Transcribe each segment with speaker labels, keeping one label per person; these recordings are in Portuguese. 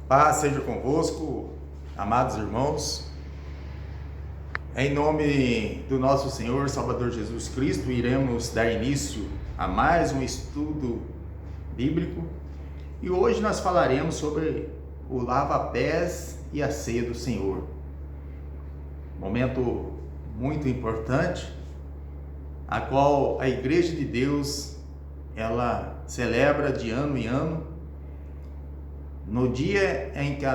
Speaker 1: Paz seja convosco, amados irmãos. Em nome do nosso Senhor Salvador Jesus Cristo, iremos dar início a mais um estudo bíblico. E hoje nós falaremos sobre o lava-pés e a ceia do Senhor. Momento muito importante, a qual a Igreja de Deus, ela celebra de ano em ano, no dia em que,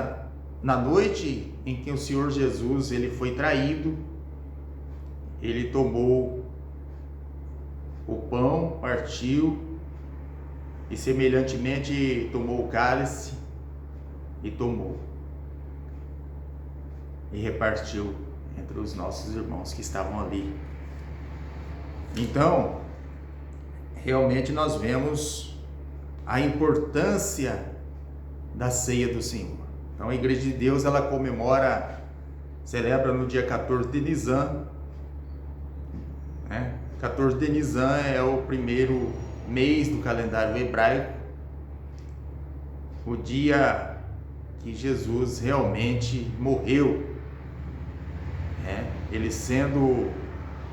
Speaker 1: na noite em que o Senhor Jesus ele foi traído, ele tomou o pão, partiu e semelhantemente tomou o cálice e tomou e repartiu entre os nossos irmãos que estavam ali. Então, realmente nós vemos a importância da ceia do Senhor. Então a Igreja de Deus ela celebra no dia 14 de Nisan, 14 de Nisan é o primeiro mês do calendário hebraico, o dia que Jesus realmente morreu, ele sendo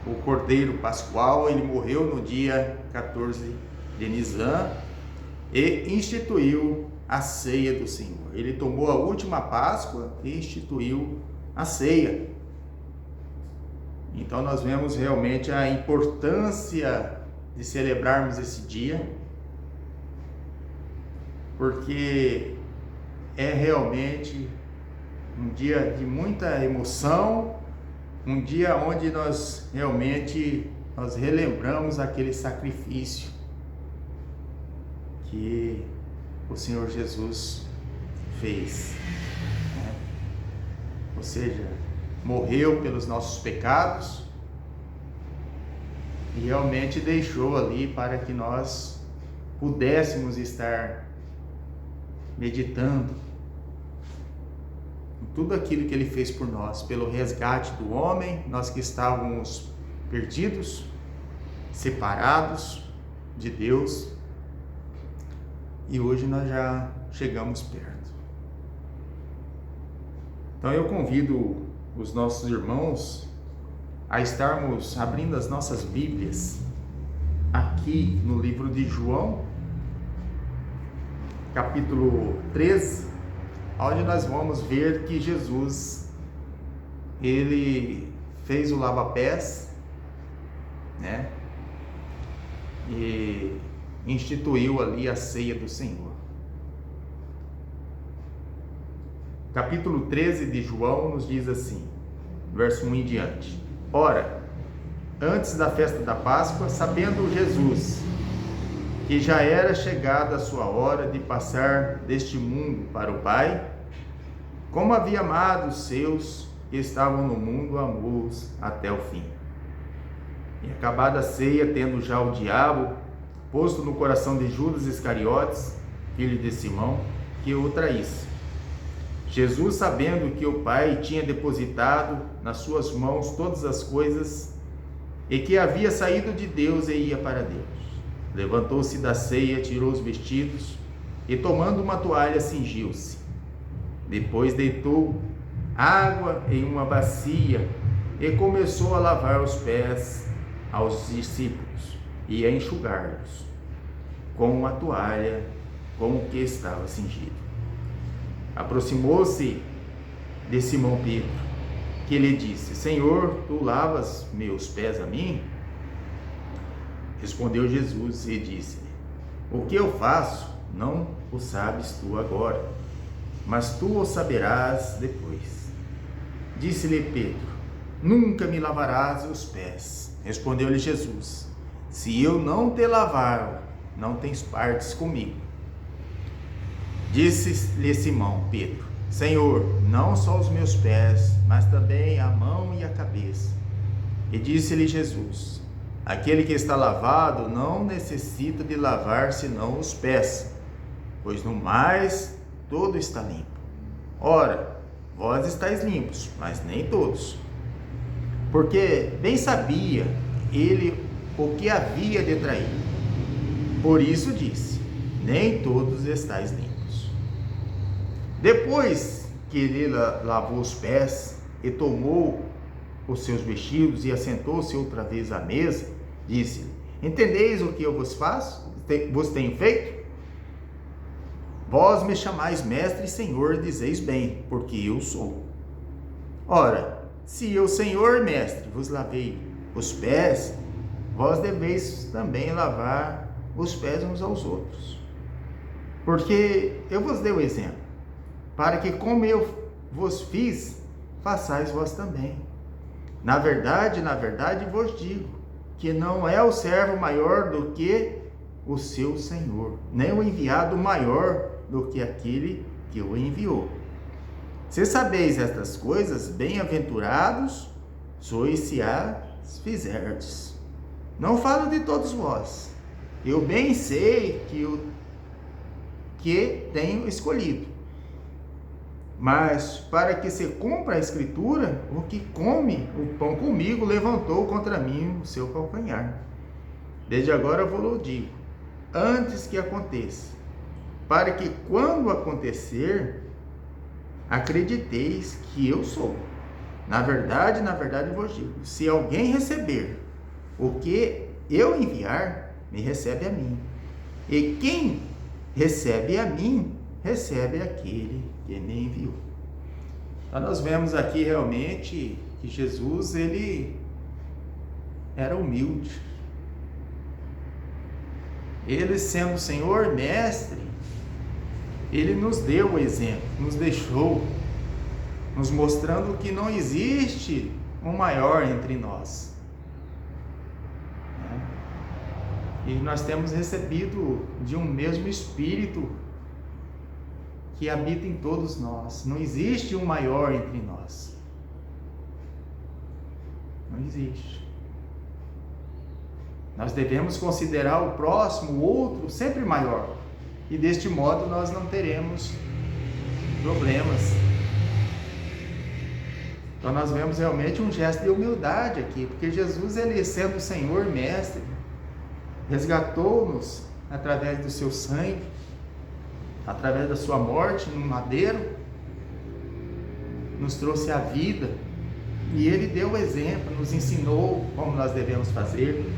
Speaker 1: o Cordeiro Pascual, ele morreu no dia 14 de Nisan e instituiu a ceia do Senhor. Ele tomou a última Páscoa e instituiu a ceia. Então nós vemos realmente a importância de celebrarmos esse dia, porque é realmente um dia de muita emoção, um dia onde nós realmente relembramos aquele sacrifício que o Senhor Jesus fez, ou seja, morreu pelos nossos pecados e realmente deixou ali para que nós pudéssemos estar meditando em tudo aquilo que Ele fez por nós, pelo resgate do homem, nós que estávamos perdidos, separados de Deus. E hoje nós já chegamos perto. Então eu convido os nossos irmãos a estarmos abrindo as nossas Bíblias aqui no livro de João, capítulo 13, onde nós vamos ver que Jesus, ele fez o lava-pés, e instituiu ali a ceia do Senhor. Capítulo 13 de João nos diz assim, verso 1 em diante: Ora, antes da festa da Páscoa, sabendo Jesus que já era chegada a sua hora de passar deste mundo para o Pai, como havia amado os seus que estavam no mundo, amou-os até o fim. E acabada a ceia, tendo já o diabo posto no coração de Judas Iscariotes, filho de Simão, que o traísse, Jesus, sabendo que o Pai tinha depositado nas suas mãos todas as coisas e que havia saído de Deus e ia para Deus, levantou-se da ceia, tirou os vestidos e, tomando uma toalha, cingiu-se. Depois deitou água em uma bacia e começou a lavar os pés aos discípulos e a enxugar-los com a toalha com que estava cingido. Aproximou-se de Simão Pedro, que lhe disse: Senhor, tu lavas meus pés a mim? Respondeu Jesus e disse-lhe: O que eu faço não o sabes tu agora, mas tu o saberás depois. Disse-lhe Pedro: Nunca me lavarás os pés. Respondeu-lhe Jesus: Se eu não te lavar, não tens partes comigo. Disse-lhe Simão Pedro: Senhor, não só os meus pés, mas também a mão e a cabeça. E disse-lhe Jesus: Aquele que está lavado não necessita de lavar senão os pés, pois no mais todo está limpo. Ora, vós estáis limpos, mas nem todos. Porque bem sabia ele o que havia de trair. Por isso disse: nem todos estáis limpos. Depois que ele lavou os pés e tomou os seus vestidos e assentou-se outra vez à mesa, disse: entendeis o que eu vos faço? Vos tenho feito? Vós me chamais mestre e senhor, dizeis bem, porque eu sou. Ora, se eu, senhor e mestre, vos lavei os pés, vós deveis também lavar os pés uns aos outros. Porque eu vos dei o exemplo, para que como eu vos fiz, façais vós também. Na verdade vos digo, que não é o servo maior do que o seu senhor, nem o enviado maior do que aquele que o enviou. Se sabeis estas coisas, bem-aventurados sois se as fizerdes. Não falo de todos vós, eu bem sei que tenho escolhido. Mas para que se cumpra a escritura, o que come o pão comigo levantou contra mim o seu calcanhar. Desde agora eu vou digo, antes que aconteça, para que quando acontecer, acrediteis que eu sou. Na verdade vos digo, se alguém receber o que eu enviar, me recebe a mim. E quem recebe a mim, recebe aquele que me enviou. Então nós vemos aqui realmente que Jesus, ele era humilde. Ele, sendo Senhor, Mestre, ele nos deu o exemplo, nos deixou, nos mostrando que não existe um maior entre nós. E nós temos recebido de um mesmo Espírito que habita em todos nós. Não existe um maior entre nós. Não existe. Nós devemos considerar o próximo, o outro, sempre maior. E deste modo nós não teremos problemas. Então nós vemos realmente um gesto de humildade aqui, porque Jesus, ele sendo o Senhor Mestre, resgatou-nos através do seu sangue, através da sua morte no madeiro, nos trouxe a vida, e ele deu o exemplo, nos ensinou como nós devemos fazer.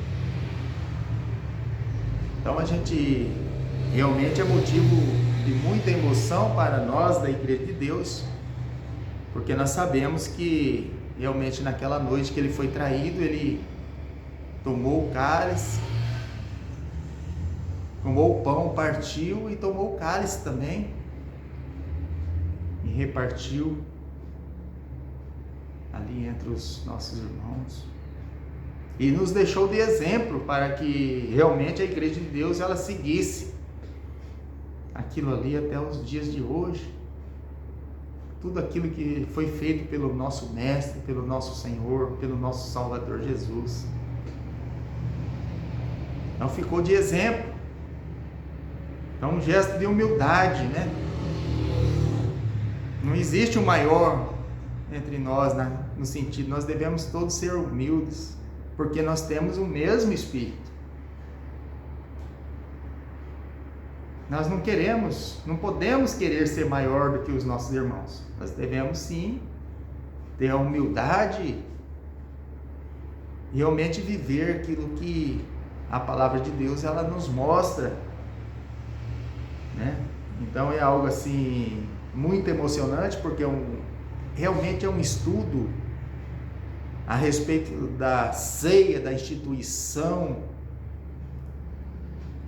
Speaker 1: Então a gente realmente é motivo de muita emoção para nós da Igreja de Deus, porque nós sabemos que realmente naquela noite que ele foi traído, ele tomou o cálice, tomou o pão, partiu e tomou o cálice também e repartiu ali entre os nossos irmãos e nos deixou de exemplo para que realmente a Igreja de Deus ela seguisse aquilo ali até os dias de hoje, tudo aquilo que foi feito pelo nosso Mestre, pelo nosso Senhor, pelo nosso Salvador Jesus. Então ficou de exemplo. Então, um gesto de humildade, né? Não existe o maior entre nós, né? No sentido, nós devemos todos ser humildes, porque nós temos o mesmo Espírito. Nós não podemos querer ser maior do que os nossos irmãos. Nós devemos sim ter a humildade e realmente viver aquilo que a palavra de Deus ela nos mostra, né? Então é algo assim muito emocionante, porque realmente é um estudo a respeito da ceia, da instituição,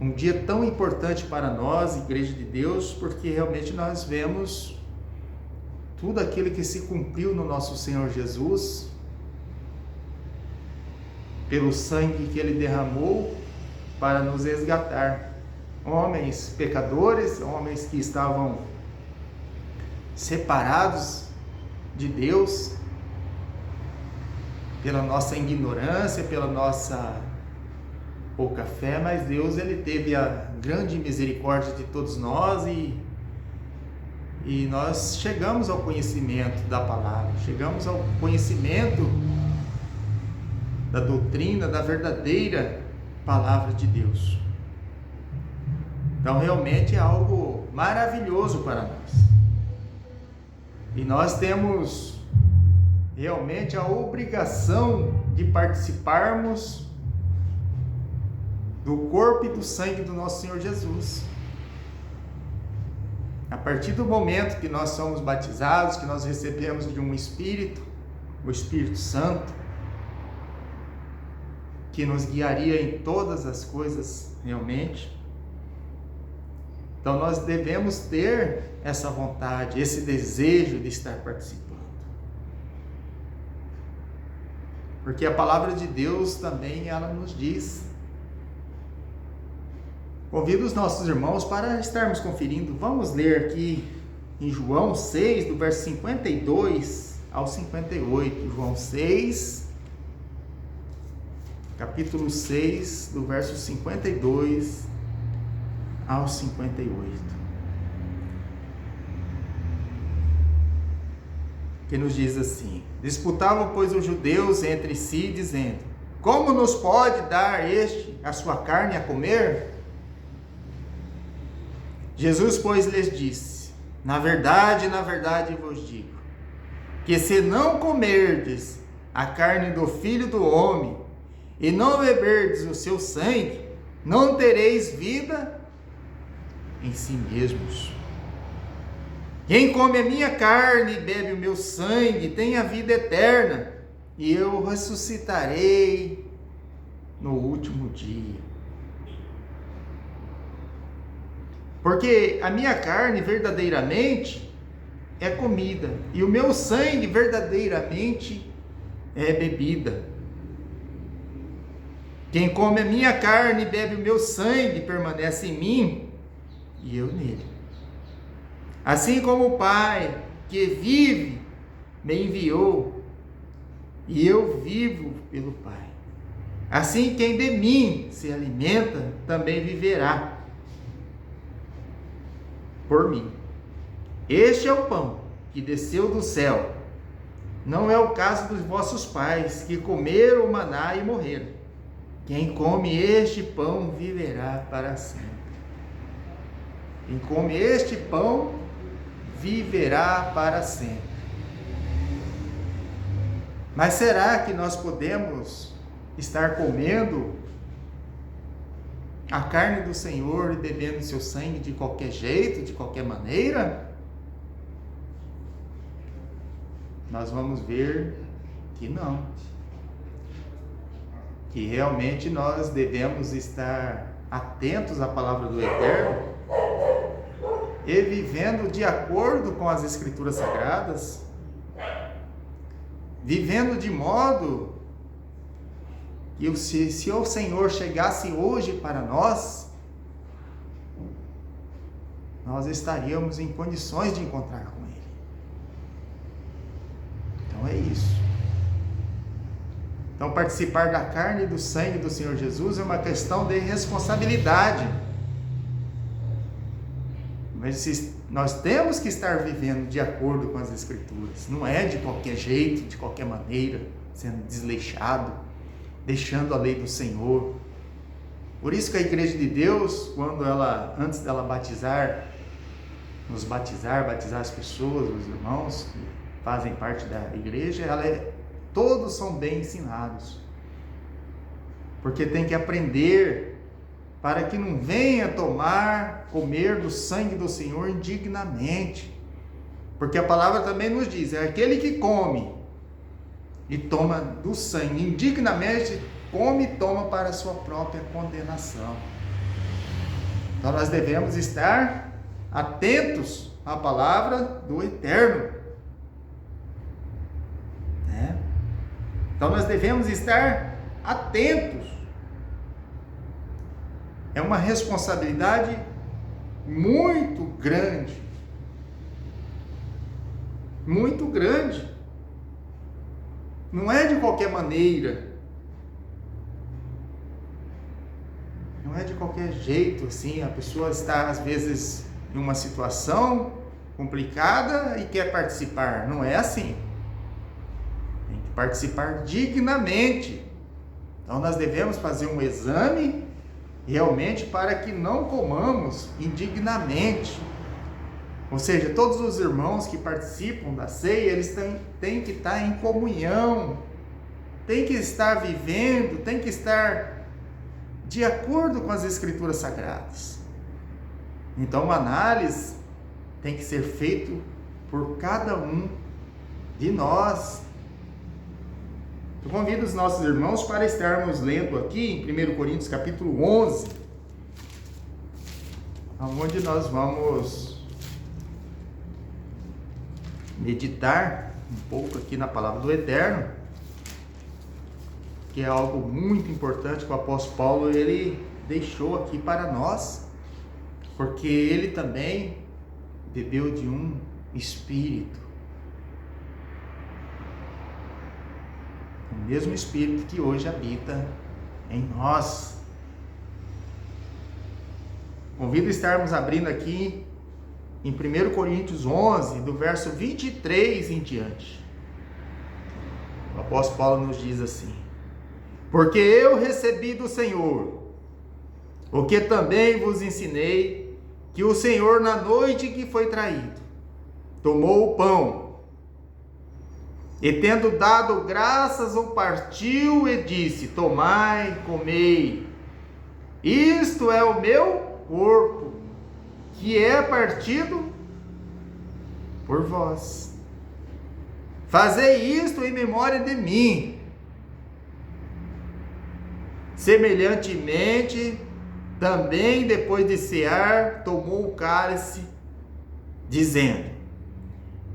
Speaker 1: um dia tão importante para nós, Igreja de Deus, porque realmente nós vemos tudo aquilo que se cumpriu no nosso Senhor Jesus, pelo sangue que ele derramou para nos resgatar. Homens pecadores, homens que estavam separados de Deus pela nossa ignorância, pela nossa pouca fé, mas Deus ele teve a grande misericórdia de todos nós e nós chegamos ao conhecimento da palavra, chegamos ao conhecimento da doutrina, da verdadeira palavra de Deus. Então realmente é algo maravilhoso para nós. E nós temos realmente a obrigação de participarmos do corpo e do sangue do nosso Senhor Jesus. A partir do momento que nós somos batizados, que nós recebemos de um Espírito, o Espírito Santo, que nos guiaria em todas as coisas realmente. Então nós devemos ter essa vontade, esse desejo de estar participando. Porque a palavra de Deus também ela nos diz. Convido os nossos irmãos para estarmos conferindo. Vamos ler aqui em João 6, do verso 52 ao 58. João 6, capítulo 6, do verso 52 ao 58. Que nos diz assim: disputavam, pois, os judeus entre si, dizendo: como nos pode dar este a sua carne a comer? Jesus, pois, lhes disse: na verdade vos digo, que se não comerdes a carne do Filho do Homem, e não beberdes o seu sangue, não tereis vida em si mesmos. Quem come a minha carne e bebe o meu sangue tem a vida eterna, e eu ressuscitarei no último dia. Porque a minha carne verdadeiramente é comida, e o meu sangue verdadeiramente é bebida. Quem come a minha carne e bebe o meu sangue permanece em mim, e eu nele. Assim como o Pai que vive me enviou, e eu vivo pelo Pai. Assim quem de mim se alimenta também viverá por mim. Este é o pão que desceu do céu. Não é o caso dos vossos pais, que comeram o maná e morreram. Quem come este pão viverá para sempre. Quem come este pão viverá para sempre. Mas será que nós podemos estar comendo a carne do Senhor e bebendo seu sangue de qualquer jeito, de qualquer maneira? Nós vamos ver que não. Que realmente nós devemos estar atentos à palavra do Eterno e vivendo de acordo com as Escrituras Sagradas, vivendo de modo que se o Senhor chegasse hoje para nós, nós estaríamos em condições de encontrar com Ele. Então é isso. Então participar da carne e do sangue do Senhor Jesus é uma questão de responsabilidade. Mas nós temos que estar vivendo de acordo com as Escrituras. Não é de qualquer jeito, de qualquer maneira, sendo desleixado, deixando a lei do Senhor. Por isso que a Igreja de Deus, quando ela, antes dela batizar as pessoas, os irmãos que fazem parte da igreja, todos são bem ensinados. Porque tem que aprender para que não venha comer do sangue do Senhor indignamente. Porque a palavra também nos diz, é aquele que come e toma do sangue indignamente, come e toma para a sua própria condenação. Então nós devemos estar atentos à palavra do Eterno. Então nós devemos estar atentos. É uma responsabilidade muito grande. Muito grande. Não é de qualquer maneira. Não é de qualquer jeito, assim. A pessoa está, às vezes, em uma situação complicada e quer participar. Não é assim. Tem que participar dignamente. Então, nós devemos fazer um exame realmente para que não comamos indignamente, Ou seja, todos os irmãos que participam da ceia, eles têm que estar em comunhão, têm que estar vivendo, têm que estar de acordo com as Escrituras Sagradas. Então, uma análise tem que ser feita por cada um de nós. Eu convido os nossos irmãos para estarmos lendo aqui em 1 Coríntios capítulo 11, onde nós vamos meditar um pouco aqui na palavra do Eterno, que é algo muito importante que o apóstolo Paulo ele deixou aqui para nós, porque ele também bebeu de um espírito, o mesmo espírito que hoje habita em nós. Convido a estarmos abrindo aqui em 1 Coríntios 11, do verso 23 em diante. O apóstolo Paulo nos diz assim: porque eu recebi do Senhor o que também vos ensinei, que o Senhor, na noite que foi traído, tomou o pão, e tendo dado graças, o partiu e disse: tomai, comei, isto é o meu corpo, que é partido por vós. Fazei isto em memória de mim. Semelhantemente, também depois de cear, tomou o cálice, dizendo: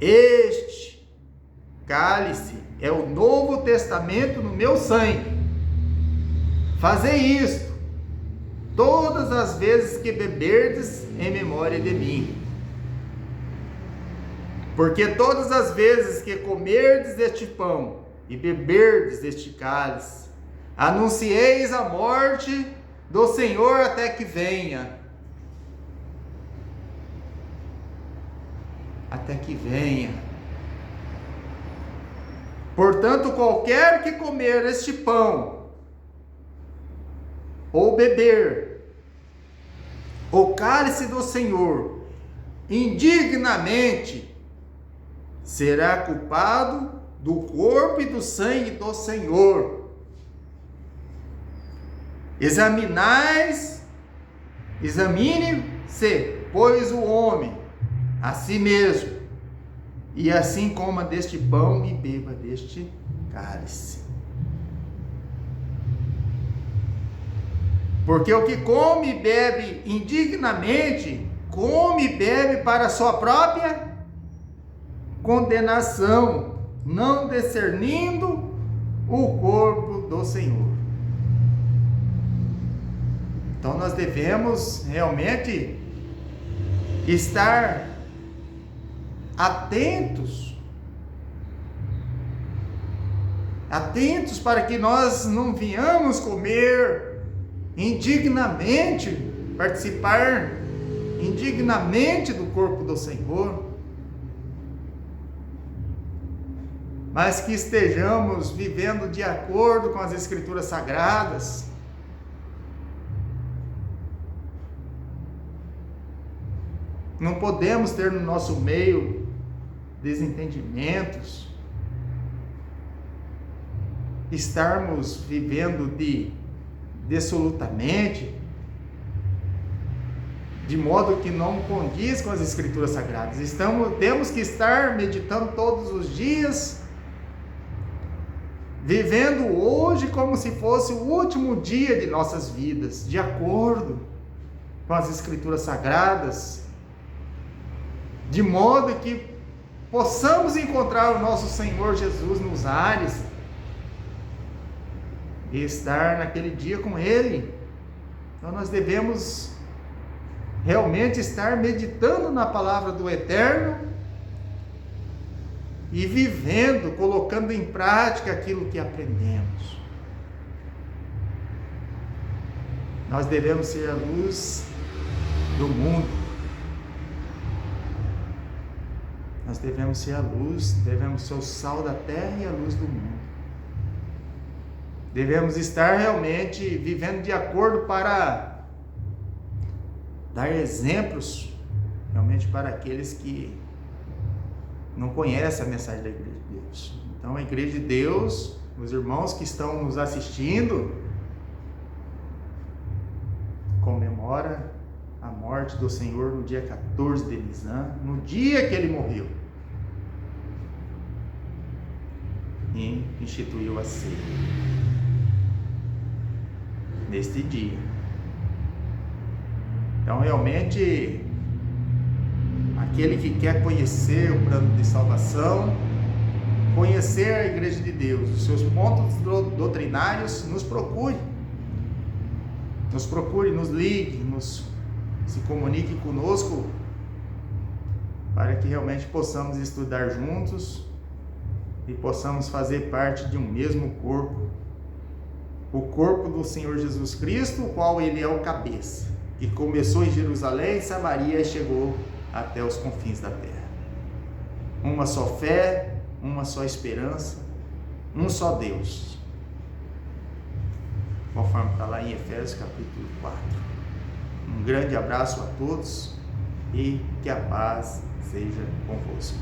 Speaker 1: este cálice é o novo testamento no meu sangue. Fazei isto todas as vezes que beberdes em memória de mim. Porque todas as vezes que comerdes este pão e beberdes este cálice, anuncieis a morte do Senhor até que venha. Até que venha. Portanto, qualquer que comer este pão ou beber o cálice do Senhor indignamente, será culpado do corpo e do sangue do Senhor. Examine-se, pois, o homem a si mesmo, e assim coma deste pão e beba deste cálice. Porque o que come e bebe indignamente, come e bebe para a sua própria condenação, não discernindo o corpo do Senhor. Então nós devemos realmente estar atentos para que nós não venhamos comer indignamente, participar indignamente do corpo do Senhor, mas que estejamos vivendo de acordo com as Escrituras Sagradas. Não podemos ter no nosso meio desentendimentos, estarmos vivendo dissolutamente, de modo que não condiz com as Escrituras Sagradas. Temos que estar meditando todos os dias, vivendo hoje como se fosse o último dia de nossas vidas, de acordo com as Escrituras Sagradas, de modo que possamos encontrar o nosso Senhor Jesus nos ares e estar naquele dia com Ele. Então nós devemos realmente estar meditando na palavra do Eterno e vivendo, colocando em prática aquilo que aprendemos. Nós devemos ser a luz do mundo. Nós devemos ser a luz, devemos ser o sal da terra e a luz do mundo. Devemos estar realmente vivendo de acordo para dar exemplos realmente para aqueles que não conhecem a mensagem da Igreja de Deus. Então, a Igreja de Deus, os irmãos que estão nos assistindo, comemora a morte do Senhor no dia 14 de Nisan, no dia que ele morreu, e instituiu a ceia neste dia. Então, realmente, aquele que quer conhecer o plano de salvação, conhecer a Igreja de Deus, os seus pontos doutrinários, nos procure, nos ligue, se comunique conosco, para que realmente possamos estudar juntos e possamos fazer parte de um mesmo corpo, o corpo do Senhor Jesus Cristo, o qual ele é o cabeça, que começou em Jerusalém, Samaria e chegou até os confins da terra. Uma só fé, uma só esperança, um só Deus, conforme está lá em Efésios capítulo 4. Um grande abraço a todos e que a paz seja convosco.